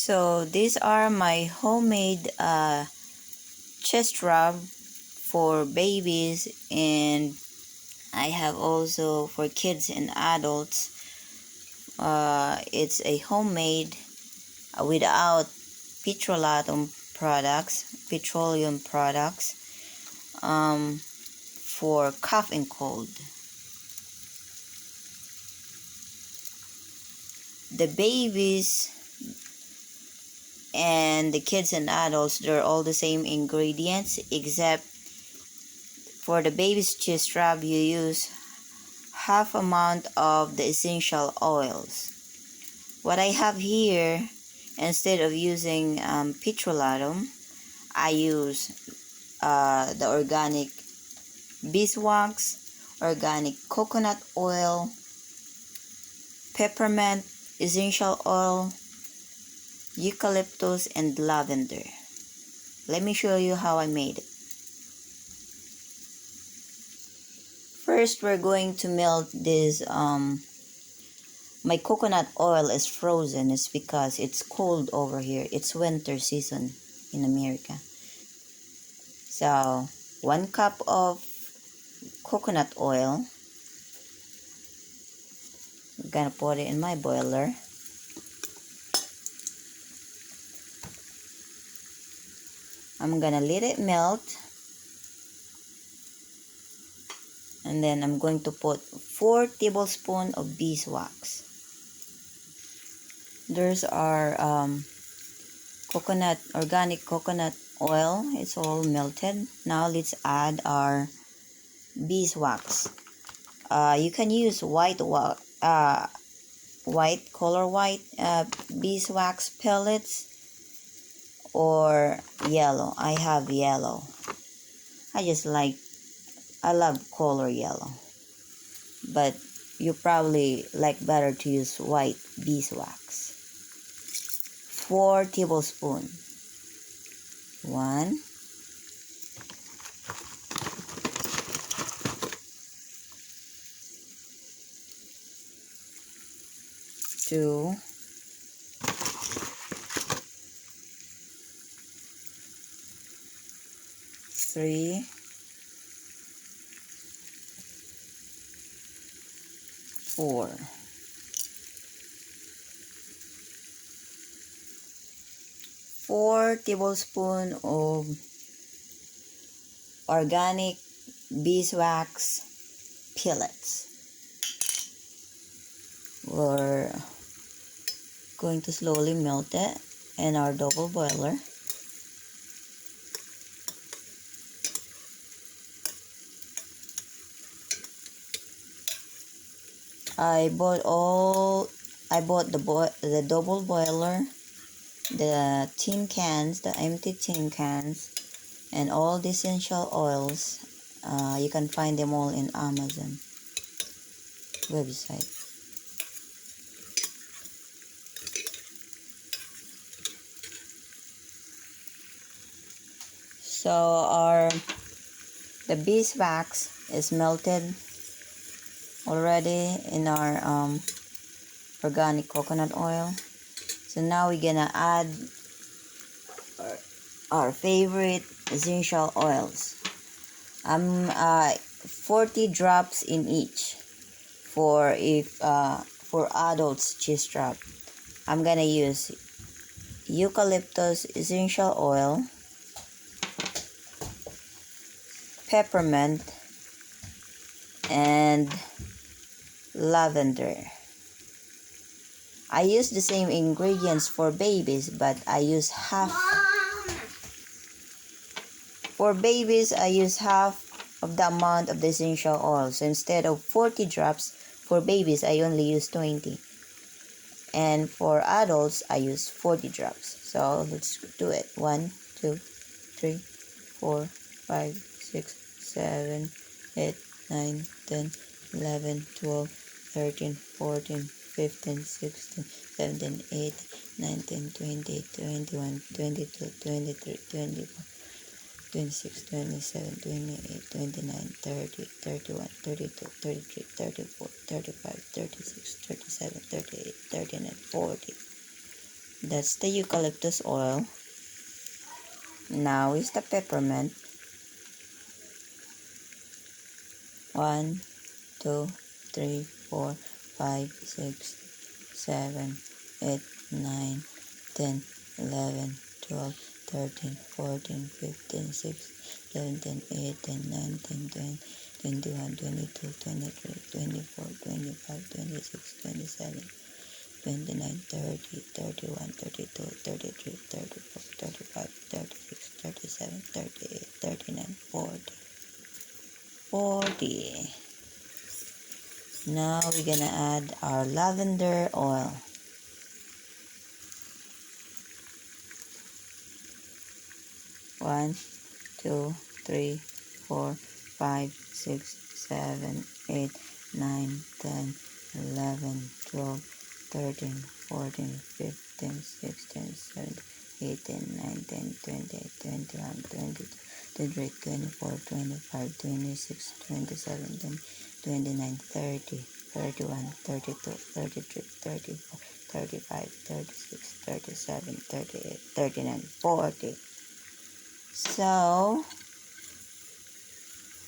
So these are my homemade chest rub for babies, and I have also for kids and adults. It's a homemade without petroleum products, for cough and cold. The babies and the kids and adults, they're all the same ingredients, except for the baby's chest rub you use half amount of the essential oils. What I have here, instead of using petrolatum, I use the organic beeswax, organic coconut oil, peppermint essential oil, eucalyptus, and lavender. Let me show you how I made it. First, we're going to melt this. My coconut oil is frozen. It's because it's cold over here. It's winter season in America. So 1 cup of coconut oil. I'm gonna put it in my boiler. I'm gonna let it melt, and then I'm going to put 4 tablespoons of beeswax. There's our organic coconut oil. It's all melted. Now let's add our beeswax. You can use white beeswax pellets or yellow. I have yellow. I love color yellow, but you probably like better to use white beeswax. 4 tablespoons. 1, 2, 3, 4. 4 tablespoons of organic beeswax pellets. We're going to slowly melt it in our double boiler. I bought the double boiler, the tin cans, the empty tin cans, and all the essential oils. You can find them all in Amazon website. So the beeswax is melted already in our organic coconut oil. So now we're gonna add our favorite essential oils. 40 drops in each for adults chest rub. I'm gonna use eucalyptus essential oil, peppermint, and lavender. I use the same ingredients for babies, but I use half. For babies, I use half of the amount of the essential oil. So instead of 40 drops, for babies, I only use 20. And for adults, I use 40 drops. So let's do it. 1, 2, 3, 4, 5, 6, 7, 8, 9, 10, 11, 12, 13, 14, 15, 16, 17, 18, 19, 20, 21, 22, 23, 24, 26, 27, 28, 29, 30, 31, 32, 33, 34, 35, 36, 37, 38, 39, 40. That's the eucalyptus oil. Now is the peppermint. 1, 2, 3, 4, 5, 6, 7, 8, 9, 10, 11, 12, 13, 14, 15, 16, 17, 18, 19, 20, 21, 22, 23, 24, 25, 26, 27, 29, 30, 31, 32, 33, 34, 35, 36, 37, 38, 39, 40. 40. Now we're gonna add our lavender oil. 1, 2, 3, 4, 5, 6, 7, 8, 9, 10, 11, 12, 13, 14, 15, 16, 17, 18, 19, 20, 21, 22, 23, 24, 25, 26, 27, 29, 30, 31, 32, 33, 34, 35, 36, 37, 38, 39, 40. So,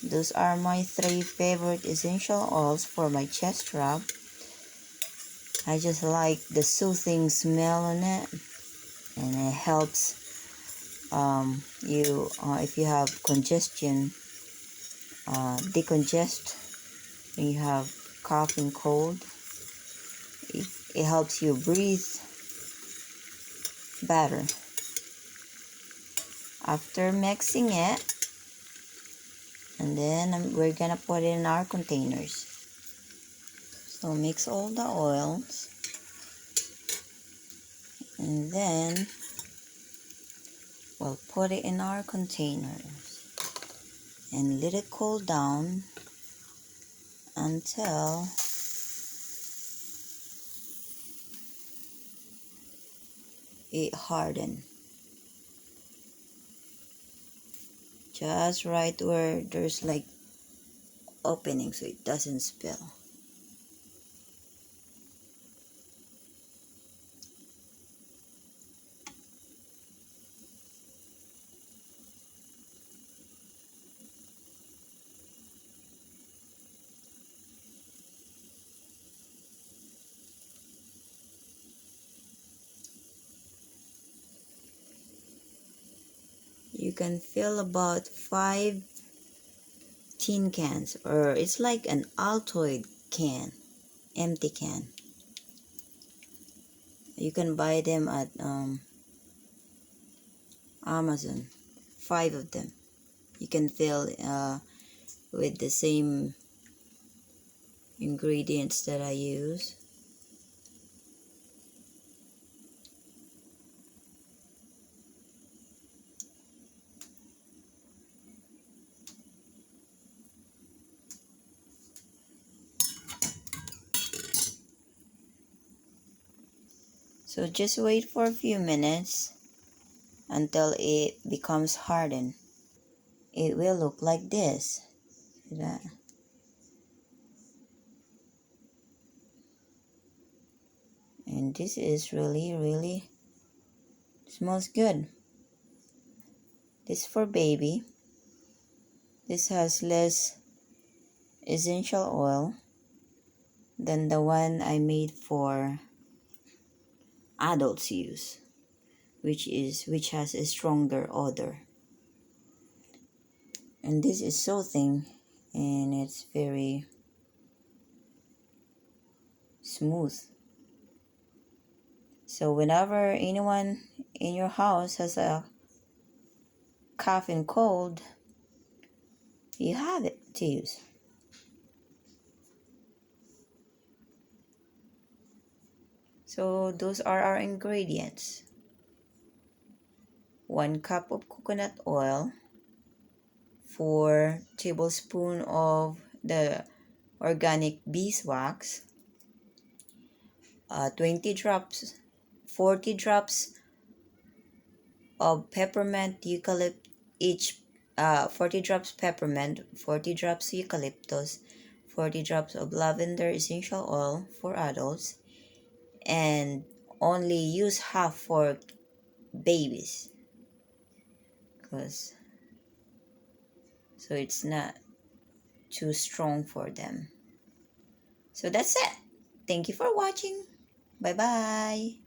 those are my 3 favorite essential oils for my chest rub. I just like the soothing smell on it, and it helps you if you have congestion, decongest when you have cough and cold. It helps you breathe better. After mixing it, and then we're gonna put it in our containers. So mix all the oils, and then we'll put it in our containers and let it cool down until it hardens. Just right where there's like opening so it doesn't spill. You can fill about 5 tin cans, or it's like an Altoid can, empty can. You can buy them at Amazon, 5 of them. You can fill with the same ingredients that I use. So just wait for a few minutes until it becomes hardened. It will look like this. See that? And this is really smells good. This for baby. This has less essential oil than the one I made for adults use, which has a stronger odor. And this is soothing, and it's very smooth. So whenever anyone in your house has a cough and cold, you have it to use. So those are our ingredients. 1 cup of coconut oil, 4 tablespoons of the organic beeswax, 20 drops, 40 drops of peppermint eucalypt each, 40 drops peppermint, 40 drops eucalyptus, 40 drops of lavender essential oil for adults, and only use half for babies, because so it's not too strong for them. So that's it. Thank you for watching. Bye bye.